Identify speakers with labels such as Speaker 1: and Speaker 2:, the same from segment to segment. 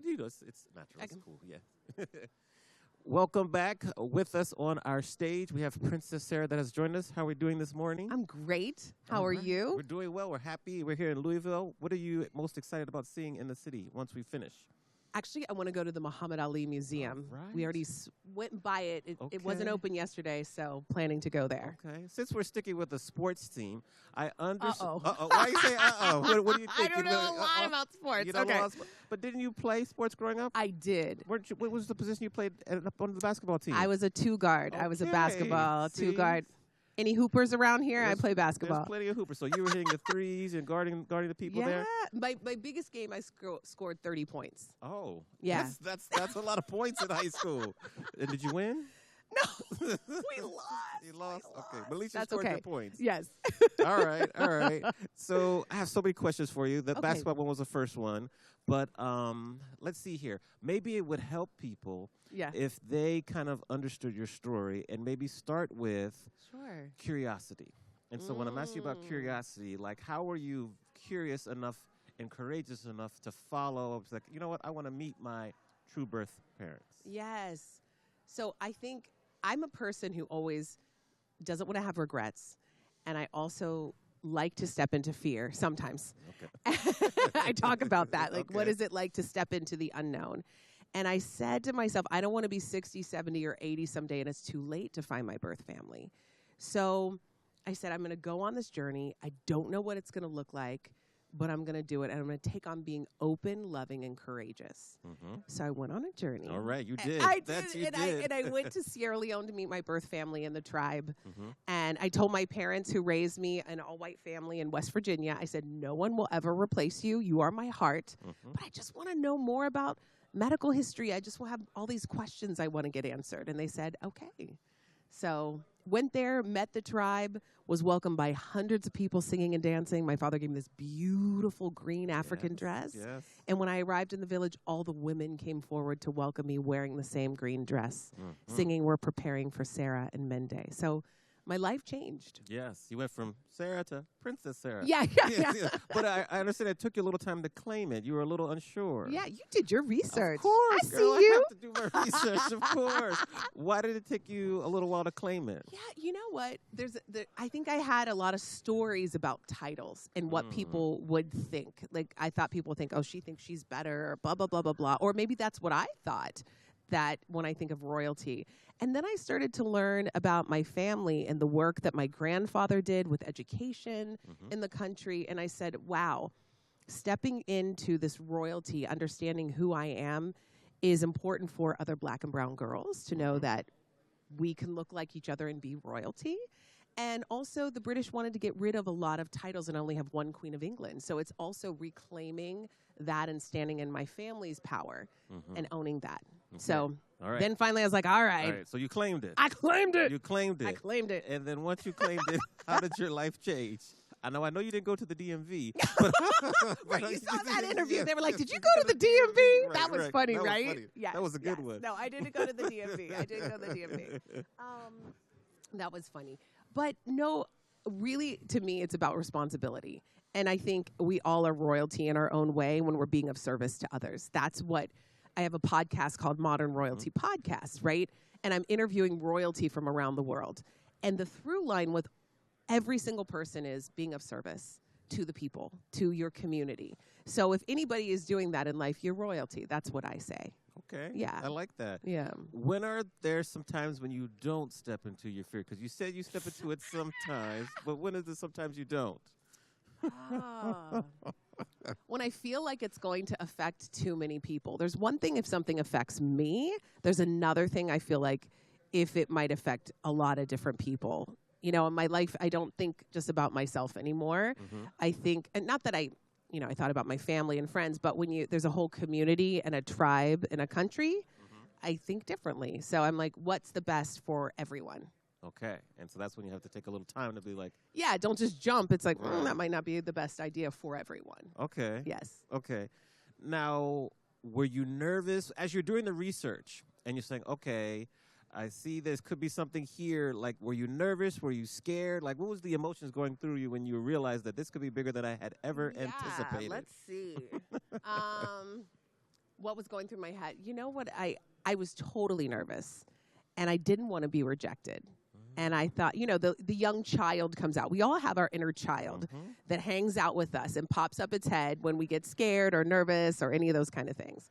Speaker 1: But you know, it's natural. It's cool. Yeah. Welcome back with us on our stage. We have Princess Sarah that has joined us. How are we doing this morning?
Speaker 2: I'm great. How are
Speaker 1: right.
Speaker 2: you?
Speaker 1: We're doing well. We're happy. We're here in Louisville. What are you most excited about seeing in the city once we finish?
Speaker 2: Actually, I want to go to the Muhammad Ali Museum.
Speaker 1: Right.
Speaker 2: We already went by it. It wasn't
Speaker 1: Okay.
Speaker 2: open yesterday, so planning to go there.
Speaker 1: Okay. Since we're sticking with the sports team, I understand.
Speaker 2: Uh-oh.
Speaker 1: Why you say uh-oh? What do you think?
Speaker 2: I don't know a lot about sports.
Speaker 1: You know
Speaker 2: Okay.
Speaker 1: But didn't you play sports growing up?
Speaker 2: I did.
Speaker 1: What was the position you played on the basketball team?
Speaker 2: I was a two guard. I was a
Speaker 1: Okay.
Speaker 2: basketball
Speaker 1: See?
Speaker 2: two guard. Any hoopers around here? I play
Speaker 1: There's
Speaker 2: basketball.
Speaker 1: plenty of hoopers. So you were hitting the threes and guarding the people there?
Speaker 2: My biggest game, I scored 30 points.
Speaker 1: Oh.
Speaker 2: Yeah.
Speaker 1: That's a lot of points in high school. And did you win?
Speaker 2: No, we lost.
Speaker 1: You lost? Okay. But at least you
Speaker 2: That's
Speaker 1: scored
Speaker 2: okay.
Speaker 1: your points.
Speaker 2: Yes.
Speaker 1: All right. So I have so many questions for you. The
Speaker 2: Okay.
Speaker 1: basketball one was the first one. But let's see here. Maybe it would help people
Speaker 2: Yeah.
Speaker 1: if they kind of understood your story and maybe start with
Speaker 2: Sure.
Speaker 1: curiosity. And so when I'm asking you about curiosity, like how were you curious enough and courageous enough to follow? It's like, you know what? I want to meet my true birth parents.
Speaker 2: Yes. So I think I'm a person who always doesn't want to have regrets. And I also like to step into fear sometimes.
Speaker 1: Okay.
Speaker 2: I talk about that. Like, what
Speaker 1: Okay.
Speaker 2: is it like to step into the unknown? And I said to myself, I don't want to be 60, 70, or 80 someday, and it's too late to find my birth family. So I said, I'm going to go on this journey. I don't know what it's going to look like, but I'm going to do it. And I'm going to take on being open, loving, and courageous.
Speaker 1: Mm-hmm.
Speaker 2: So I went on a journey.
Speaker 1: All right, you did.
Speaker 2: I
Speaker 1: That's
Speaker 2: did,
Speaker 1: you did.
Speaker 2: and I went to Sierra Leone to meet my birth family and the tribe.
Speaker 1: Mm-hmm.
Speaker 2: And I told my parents who raised me, an all-white family in West Virginia, I said, no one will ever replace you. You are my heart.
Speaker 1: Mm-hmm.
Speaker 2: But I just want to know more about medical history. I just will have all these questions I want to get answered. And they said, okay. So went there, met the tribe, was welcomed by hundreds of people singing and dancing. My father gave me this beautiful green African dress.
Speaker 1: Yes.
Speaker 2: And when I arrived in the village, all the women came forward to welcome me wearing the same green dress, singing We're Preparing for Sarah and Mende. So my life changed.
Speaker 1: Yes. You went from Sarah to Princess Sarah.
Speaker 2: Yeah.
Speaker 1: But I understand it took you a little time to claim it. You were a little unsure.
Speaker 2: Yeah, you did your research.
Speaker 1: Of course.
Speaker 2: I see
Speaker 1: girl,
Speaker 2: you.
Speaker 1: I have to do my research, of course. Why did it take you a little while to claim it?
Speaker 2: Yeah, you know what? I think I had a lot of stories about titles and what people would think. Like, I thought people would think, oh, she thinks she's better, or blah, blah, blah, blah, blah. Or maybe that's what I thought, that when I think of royalty. And then I started to learn about my family and the work that my grandfather did with education in the country. And I said, wow, stepping into this royalty, understanding who I am, is important for other black and brown girls to know that we can look like each other and be royalty. And also the British wanted to get rid of a lot of titles and only have one Queen of England. So it's also reclaiming that and standing in my family's power and owning that.
Speaker 1: Okay.
Speaker 2: So
Speaker 1: All right.
Speaker 2: then finally I was like, all
Speaker 1: All
Speaker 2: right.
Speaker 1: right. So you claimed it.
Speaker 2: I claimed it.
Speaker 1: You claimed it.
Speaker 2: I claimed it.
Speaker 1: And then once you claimed it, how did your life change? I know you didn't go to the DMV. But
Speaker 2: Right, you saw that interview. They were like, did you go to the DMV?
Speaker 1: Right,
Speaker 2: that was
Speaker 1: right.
Speaker 2: funny,
Speaker 1: That was
Speaker 2: right?
Speaker 1: funny.
Speaker 2: Yes,
Speaker 1: That was a good
Speaker 2: yes.
Speaker 1: one.
Speaker 2: No, I didn't go to the DMV. I didn't go to the DMV. That was funny. But no, really, to me, it's about responsibility. And I think we all are royalty in our own way when we're being of service to others. That's what I have a podcast called Modern Royalty Podcast, right? And I'm interviewing royalty from around the world. And the through line with every single person is being of service to the people, to your community. So if anybody is doing that in life, you're royalty. That's what I say.
Speaker 1: Okay.
Speaker 2: Yeah.
Speaker 1: I like that.
Speaker 2: Yeah.
Speaker 1: When are there some times when you don't step into your fear? Because you said you step into it sometimes, but when is it sometimes you don't?
Speaker 2: When I feel like it's going to affect too many people. There's one thing if something affects me. There's another thing I feel like if it might affect a lot of different people. You know, in my life, I don't think just about myself anymore. I think, and not that I thought about my family and friends, but when there's a whole community and a tribe in a country, I think differently. So I'm like, what's the best for everyone?
Speaker 1: Okay. And so that's when you have to take a little time to be like,
Speaker 2: Yeah, don't just jump. It's like, that might not be the best idea for everyone.
Speaker 1: okay.
Speaker 2: Yes.
Speaker 1: Okay. Now, were you nervous as you're doing the research and you're saying, okay, I see this could be something here. Like, were you nervous? Were you scared? Like, what was the emotions going through you when you realized that this could be bigger than I had ever anticipated?
Speaker 2: Let's see. What was going through my head? You know what? I was totally nervous, and I didn't want to be rejected. And I thought, the young child comes out. We all have our inner child that hangs out with us and pops up its head when we get scared or nervous or any of those kind of things.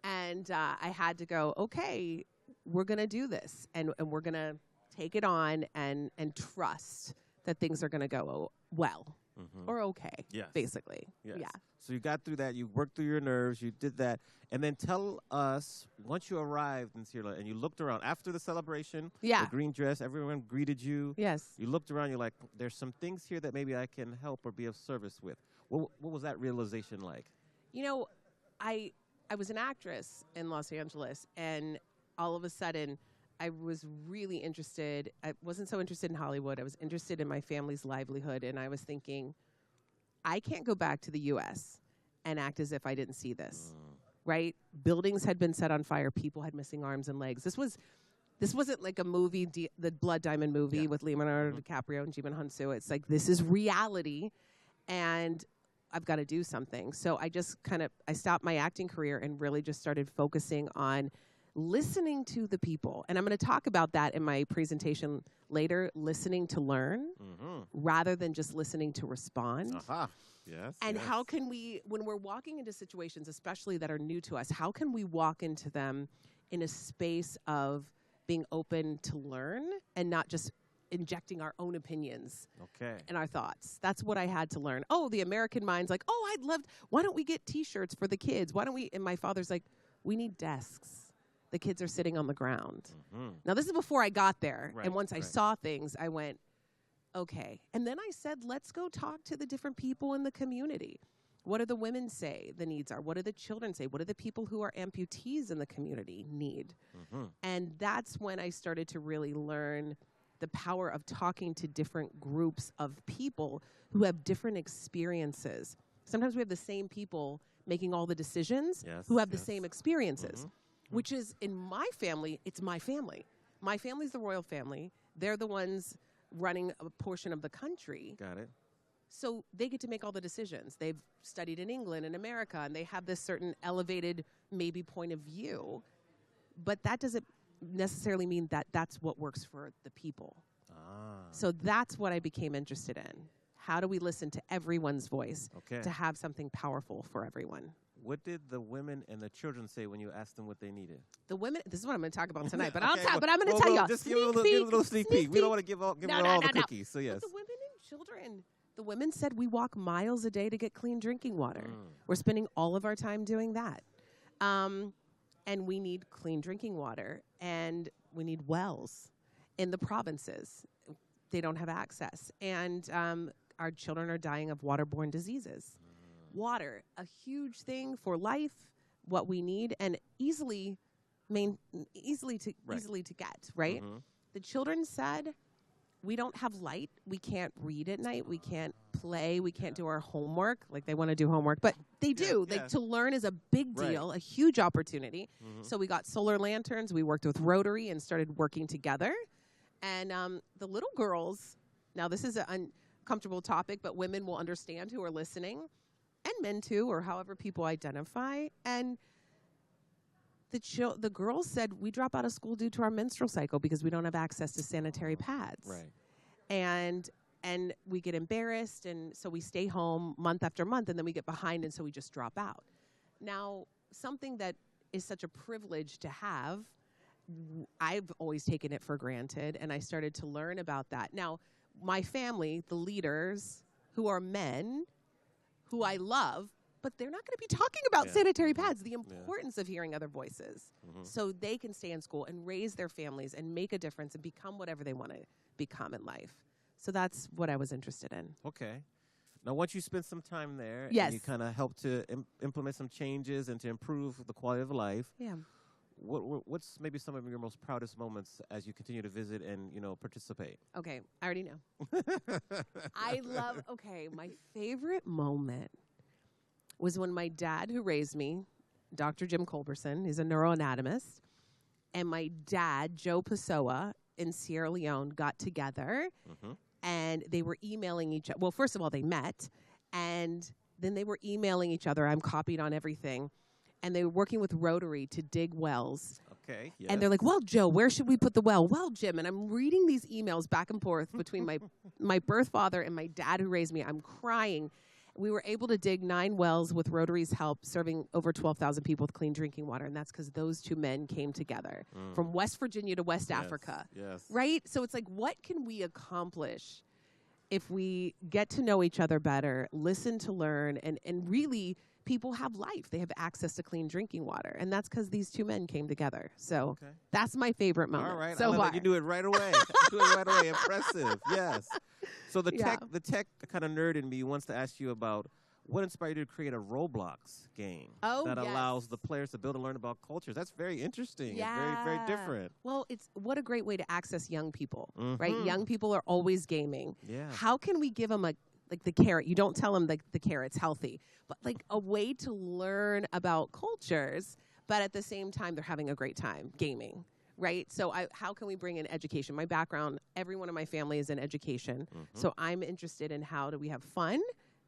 Speaker 2: And I had to go, okay, we're going to do this. And we're going to take it on and trust that things are going to go well or okay, basically.
Speaker 1: Yes.
Speaker 2: Yeah.
Speaker 1: So you got through that. You worked through your nerves. You did that. And then tell us, once you arrived in Sierra Leone and you looked around after the celebration, the green dress, everyone greeted you.
Speaker 2: Yes.
Speaker 1: You looked around. You're like, there's some things here that maybe I can help or be of service with. What was that realization like?
Speaker 2: I was an actress in Los Angeles, and all of a sudden, I was really interested. I wasn't so interested in Hollywood. I was interested in my family's livelihood, and I was thinking, I can't go back to the U.S. and act as if I didn't see this, right? Buildings had been set on fire. People had missing arms and legs. This wasn't like a movie, the Blood Diamond movie with Leonardo DiCaprio and Jimon Hunsu. It's like, this is reality, and I've got to do something. So I just I stopped my acting career and really just started focusing on listening to the people. And I'm going to talk about that in my presentation later, listening to learn rather than just listening to respond.
Speaker 1: Yes.
Speaker 2: And how can we, when we're walking into situations, especially that are new to us, how can we walk into them in a space of being open to learn and not just injecting our own opinions and our thoughts? That's what I had to learn. Oh, the American mind's like, why don't we get T-shirts for the kids? Why don't we? And my father's like, we need desks. The kids are sitting on the ground. Now, this is before I got there.
Speaker 1: Right,
Speaker 2: and once I saw things, I went, okay. And then I said, let's go talk to the different people in the community. What do the women say the needs are? What do the children say? What do the people who are amputees in the community need? And that's when I started to really learn the power of talking to different groups of people who have different experiences. Sometimes we have the same people making all the decisions who have the same experiences. Which is, in my family, it's my family. My family's the royal family. They're the ones running a portion of the country.
Speaker 1: Got it.
Speaker 2: So they get to make all the decisions. They've studied in England and America, and they have this certain elevated, maybe, point of view. But that doesn't necessarily mean that that's what works for the people. So that's what I became interested in. How do we listen to everyone's voice to have something powerful for everyone?
Speaker 1: What did the women and the children say when you asked them what they needed?
Speaker 2: The women. This is what I'm going to talk about tonight. But I'm going to tell y'all.
Speaker 1: Just give a little sneak peek. We don't want to give all the cookies. So yes.
Speaker 2: But the women and children. The women said we walk miles a day to get clean drinking water. We're spending all of our time doing that, and we need clean drinking water, and we need wells in the provinces. They don't have access, and our children are dying of waterborne diseases. Water, a huge thing for life, what we need, and easily to get, right? The children said, we don't have light, we can't read at night, we can't play, we can't do our homework. Like, they want to do homework, but they do. Like, to learn is a big deal, a huge opportunity. So we got solar lanterns, we worked with Rotary and started working together. And the little girls, now this is an uncomfortable topic, but women will understand who are listening. And men too, or however people identify. And the girls said, we drop out of school due to our menstrual cycle because we don't have access to sanitary pads.
Speaker 1: Right.
Speaker 2: And we get embarrassed, and so we stay home month after month, and then we get behind, and so we just drop out. Now, something that is such a privilege to have, I've always taken it for granted, and I started to learn about that. Now, my family, the leaders, who are men, who I love, but they're not going to be talking about sanitary pads, the importance of hearing other voices, so they can stay in school and raise their families and make a difference and become whatever they want to become in life. So that's what I was interested in.
Speaker 1: Okay. Now, once you spent some time there
Speaker 2: Yes.
Speaker 1: and you kind of helped to implement some changes and to improve the quality of life,
Speaker 2: Yeah.
Speaker 1: what's maybe some of your most proudest moments as you continue to visit and, participate?
Speaker 2: Okay, I already know. My favorite moment was when my dad, who raised me, Dr. Jim Culberson, he's a neuroanatomist, and my dad, Joe Pessoa, in Sierra Leone, got together, and they were emailing each other. Well, first of all, they met, and then they were emailing each other. I'm copied on everything. and they were working with Rotary to dig wells.
Speaker 1: Okay. Yes.
Speaker 2: And they're like, well, Joe, where should we put the well? Well, Jim. And I'm reading these emails back and forth between my birth father and my dad who raised me. I'm crying. We were able to dig 9 wells with Rotary's help, serving over 12,000 people with clean drinking water. And that's because those 2 men came together from West Virginia to West Africa.
Speaker 1: Yes.
Speaker 2: Right? So it's like, what can we accomplish if we get to know each other better, listen to learn, and really people have life. They have access to clean drinking water. And that's because these 2 men came together. So that's my favorite moment.
Speaker 1: All right.
Speaker 2: So far.
Speaker 1: You do it right away. You do it right away. Impressive. Yes. So the tech kind of nerd in me wants to ask you about what inspired you to create a Roblox game that allows the players to build and learn about cultures. That's very interesting.
Speaker 2: Yeah.
Speaker 1: And very, very different.
Speaker 2: Well, what a great way to access young people, right? Young people are always gaming.
Speaker 1: Yeah.
Speaker 2: How can we give them the carrot? You don't tell them the carrot's healthy, but like a way to learn about cultures, but at the same time, they're having a great time gaming. Right? So how can we bring in education? My background, everyone in my family is in education. So I'm interested in how do we have fun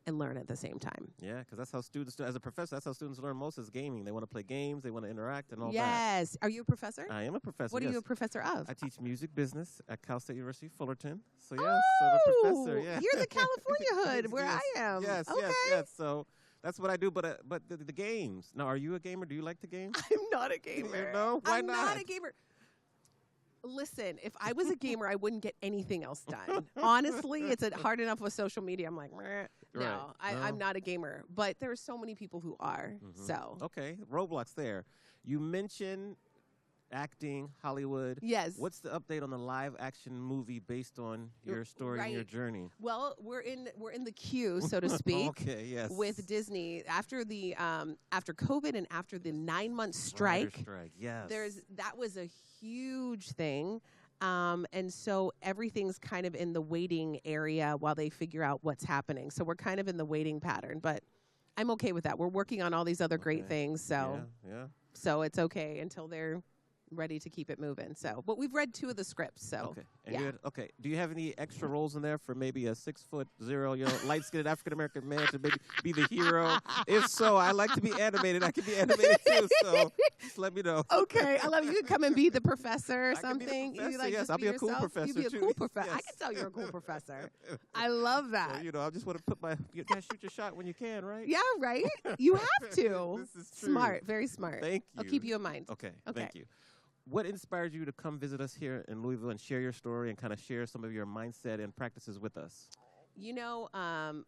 Speaker 2: and learn at the same time.
Speaker 1: Yeah, because that's how students do. As a professor, that's how students learn most is gaming. They want to play games. They want to interact and all that.
Speaker 2: Yes. Are you a professor?
Speaker 1: I am a professor,
Speaker 2: What are you a professor of?
Speaker 1: I teach music business at Cal State University, Fullerton. So, yes, so the professor, yeah.
Speaker 2: You're the California hood where I am.
Speaker 1: Yes,
Speaker 2: okay.
Speaker 1: yes. So that's what I do, but the games. Now, are you a gamer? Do you like the game?
Speaker 2: I'm not a gamer.
Speaker 1: No? Why not?
Speaker 2: I'm not a gamer. Listen, if I was a gamer, I wouldn't get anything else done. Honestly, it's hard enough with social media. I'm like, no, I'm not a gamer. But there are so many people who are. So
Speaker 1: okay, Roblox there. You mentioned acting, Hollywood.
Speaker 2: Yes.
Speaker 1: What's the update on the live action movie based on your story and your journey?
Speaker 2: Well, we're in the queue, so to speak.
Speaker 1: Okay, yes.
Speaker 2: With Disney after COVID and after the 9-month strike.
Speaker 1: Yes.
Speaker 2: That was a huge thing. And so everything's kind of in the waiting area while they figure out what's happening. So we're kind of in the waiting pattern, but I'm okay with that. We're working on all these other great things. So so it's okay until they're ready to keep it moving. So, but we've read 2 of the scripts. So,
Speaker 1: okay. Do you have any extra roles in there for maybe a 6'0", light-skinned African-American man to maybe be the hero? If so, I like to be animated. I can be animated too. So, just let me know.
Speaker 2: Okay, I love you. You can come and be the professor or something.
Speaker 1: Yes, I'll be a cool professor too.
Speaker 2: You be a cool professor. Yes. I can tell you're a cool professor. I love that.
Speaker 1: So, I just want to you gotta shoot your shot when you can, right?
Speaker 2: Yeah, right. You have to.
Speaker 1: This is true.
Speaker 2: Smart, very smart.
Speaker 1: Thank you.
Speaker 2: I'll keep you in mind.
Speaker 1: Okay. Thank you. What inspired you to come visit us here in Louisville and share your story and kind of share some of your mindset and practices with us?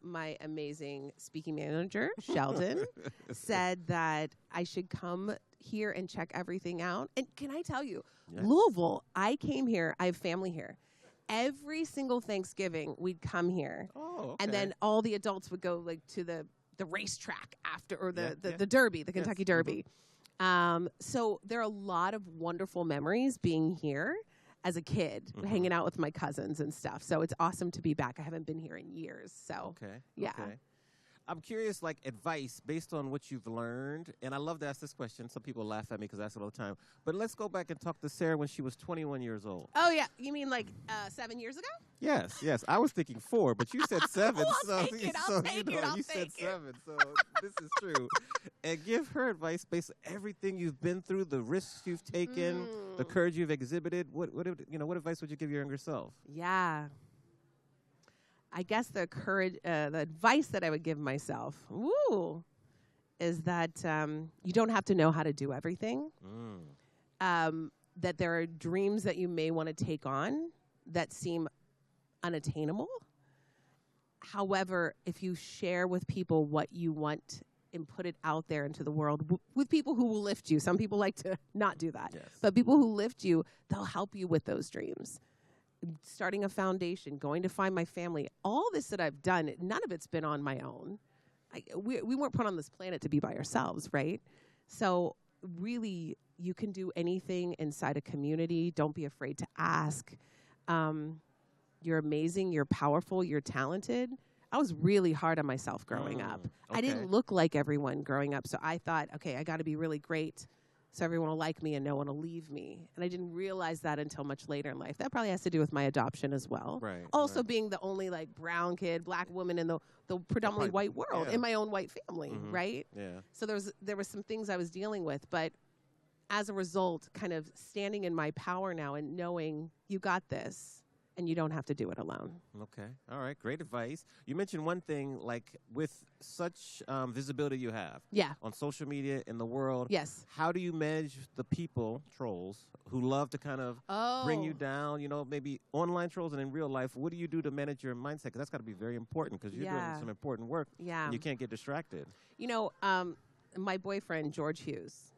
Speaker 2: My amazing speaking manager, Sheldon, said that I should come here and check everything out. And can I tell you, Louisville, I came here, I have family here. Every single Thanksgiving, we'd come here.
Speaker 1: Oh, okay.
Speaker 2: And then all the adults would go to the racetrack after, or the Derby, the Kentucky Derby. So there are a lot of wonderful memories being here as a kid, hanging out with my cousins and stuff. So it's awesome to be back. I haven't been here in years. So, yeah.
Speaker 1: Okay. I'm curious, advice based on what you've learned. And I love to ask this question. Some people laugh at me because I ask it all the time. But let's go back and talk to Sarah when she was 21 years old.
Speaker 2: Oh, yeah. You mean 7 years ago?
Speaker 1: Yes. I was thinking 4, but you said 7.
Speaker 2: I'll take it.
Speaker 1: You said 7, so this is true. And give her advice based on everything you've been through, the risks you've taken, the courage you've exhibited. What advice would you give your younger self?
Speaker 2: Yeah. I guess the advice that I would give myself, is that you don't have to know how to do everything. That there are dreams that you may want to take on that seem unattainable. However, if you share with people what you want and put it out there into the world with people who will lift you. Some people like to not do that.
Speaker 1: Yes.
Speaker 2: But people who lift you, they'll help you with those dreams. Starting a foundation, going to find my family, all this that I've done, none of it's been on my own. We weren't put on this planet to be by ourselves, right? So really, you can do anything inside a community. Don't be afraid to ask. You're amazing. You're powerful. You're talented. I was really hard on myself growing up.
Speaker 1: Okay.
Speaker 2: I didn't look like everyone growing up, so I thought, okay, I got to be really great so everyone will like me and no one will leave me. And I didn't realize that until much later in life. That probably has to do with my adoption as well.
Speaker 1: Right.
Speaker 2: Also being the only like brown kid, black woman in the predominantly white world, in my own white family, right?
Speaker 1: Yeah.
Speaker 2: So there was some things I was dealing with, but as a result, kind of standing in my power now and knowing you got this and you don't have to do it alone.
Speaker 1: Okay. All right. Great advice. You mentioned one thing, like with such visibility you have on social media in the world.
Speaker 2: Yes.
Speaker 1: How do you manage the people, trolls, who love to kind of bring you down, you know, maybe online trolls and in real life? What do you do to manage your mindset? Because that's got to be very important because you're doing some important work.
Speaker 2: Yeah.
Speaker 1: And you can't get distracted.
Speaker 2: You know, my boyfriend, George Hughes,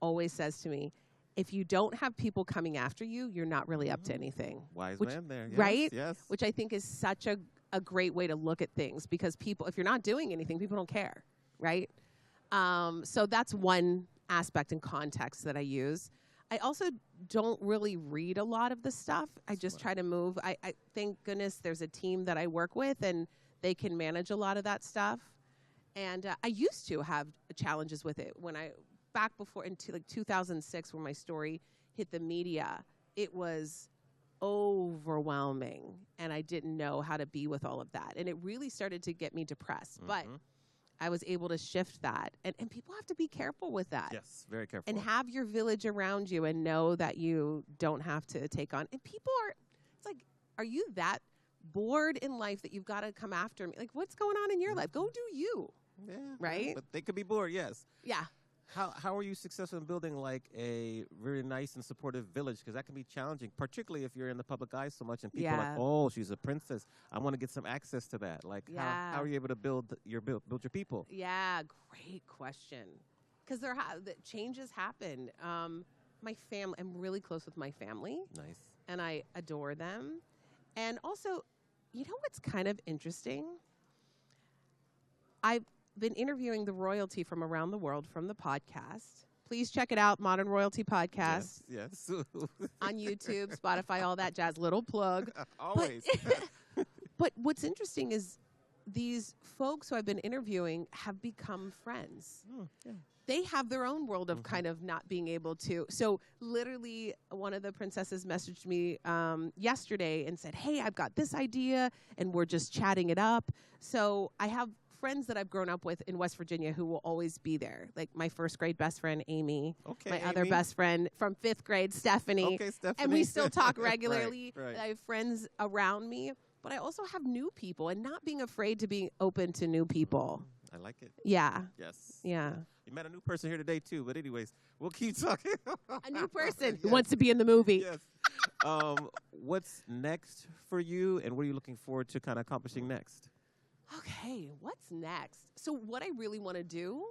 Speaker 2: always says to me, if you don't have people coming after you, you're not really up to anything.
Speaker 1: Wise man there. Yes,
Speaker 2: right?
Speaker 1: Yes.
Speaker 2: Which I think is such a great way to look at things, because people, if you're not doing anything, people don't care, right? So that's one aspect and context that I use. I also don't really read a lot of the stuff. I just try to move. I thank goodness there's a team that I work with, and they can manage a lot of that stuff. And I used to have challenges with it when back before into like 2006, when my story hit the media. It was overwhelming, and I didn't know how to be with all of that, and it really started to get me depressed. But I was able to shift that, and people have to be careful with that.
Speaker 1: Yes, very careful.
Speaker 2: And have your village around you, and know that you don't have to take on. And people it's like, are you that bored in life that you've got to come after me? Like, what's going on in your life? Go do you.
Speaker 1: Yeah,
Speaker 2: right?
Speaker 1: But they could be bored, yes.
Speaker 2: Yeah.
Speaker 1: How are you successful in building like a very nice and supportive village? Because that can be challenging, particularly if you're in the public eye so much and people are like, oh, she's a princess. I want to get some access to that. Like, how are you able to build your people?
Speaker 2: Yeah, great question. Because the changes happen. My family, I'm really close with my family.
Speaker 1: Nice.
Speaker 2: And I adore them. And also, you know what's kind of interesting? I've been interviewing the royalty from around the world from the podcast. Please check it out, Modern Royalty Podcast.
Speaker 1: Yes.
Speaker 2: On YouTube, Spotify, all that jazz. Little plug.
Speaker 1: Always.
Speaker 2: But what's interesting is these folks who I've been interviewing have become friends. They have their own world of kind of not being able to. So literally one of the princesses messaged me yesterday and said, hey, I've got this idea, and we're just chatting it up. So I have friends that I've grown up with in West Virginia who will always be there. Like my first grade best friend, Amy. My other best friend from 5th grade, Stephanie.
Speaker 1: Stephanie.
Speaker 2: And we still talk regularly.
Speaker 1: Right.
Speaker 2: I have friends around me. But I also have new people, and not being afraid to be open to new people.
Speaker 1: I like it.
Speaker 2: Yeah.
Speaker 1: Yes.
Speaker 2: Yeah.
Speaker 1: You met a new person here today, too. But anyways, we'll keep talking.
Speaker 2: A new person who wants to be in the movie.
Speaker 1: Yes. What's next for you, and what are you looking forward to kind of accomplishing next?
Speaker 2: Okay, what's next? So what I really want to do,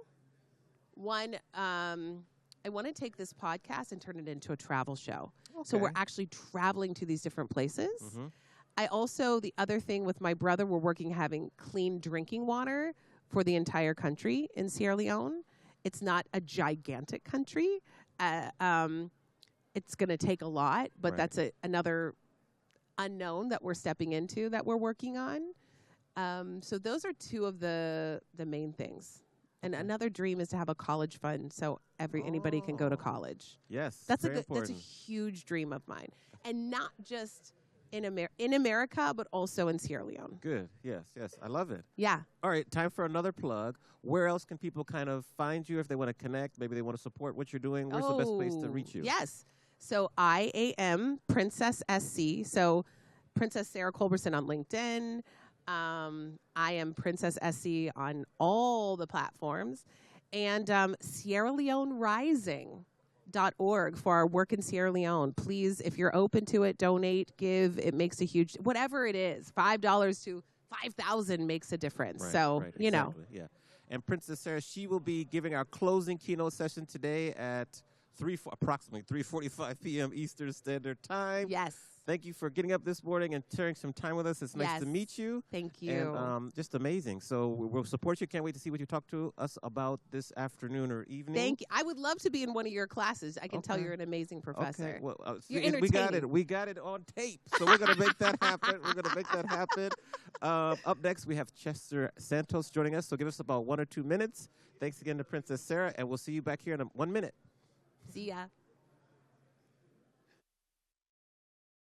Speaker 2: one, I want to take this podcast and turn it into a travel show. So we're actually traveling to these different places. I also, the other thing with my brother, we're working having clean drinking water for the entire country in Sierra Leone. It's not a gigantic country. It's going to take a lot, but that's another unknown that we're stepping into that we're working on. So those are two of the main things. And another dream is to have a college fund so anybody can go to college.
Speaker 1: Yes,
Speaker 2: that's a huge dream of mine. And not just in America, but also in Sierra Leone.
Speaker 1: Good. Yes. I love it.
Speaker 2: Yeah.
Speaker 1: All right, time for another plug. Where else can people kind of find you if they want to connect? Maybe they want to support what you're doing. Where's the best place to reach you?
Speaker 2: Yes. So I am Princess SC. So Princess Sarah Culberson on LinkedIn. I am Princess SC on all the platforms. And Sierra Leone Rising. .org for our work in Sierra Leone. Please, if you're open to it, donate, give. It makes a huge, whatever it is, $5 to $5,000 makes a difference. You know.
Speaker 1: Yeah. And Princess Sarah, she will be giving our closing keynote session today at approximately 3:45 p.m. Eastern Standard Time.
Speaker 2: Yes.
Speaker 1: Thank you for getting up this morning and sharing some time with us. It's nice to meet you.
Speaker 2: Thank you.
Speaker 1: And just amazing. So we'll support you. Can't wait to see what you talk to us about this afternoon or evening.
Speaker 2: Thank you. I would love to be in one of your classes. I can tell you're an amazing professor.
Speaker 1: Okay. Well,
Speaker 2: you're entertaining.
Speaker 1: We got it on tape. So we're going to make that happen. Up next, we have Chester Santos joining us. So give us about 1 or 2 minutes. Thanks again to Princess Sarah, and we'll see you back here in 1 minute.
Speaker 2: See ya.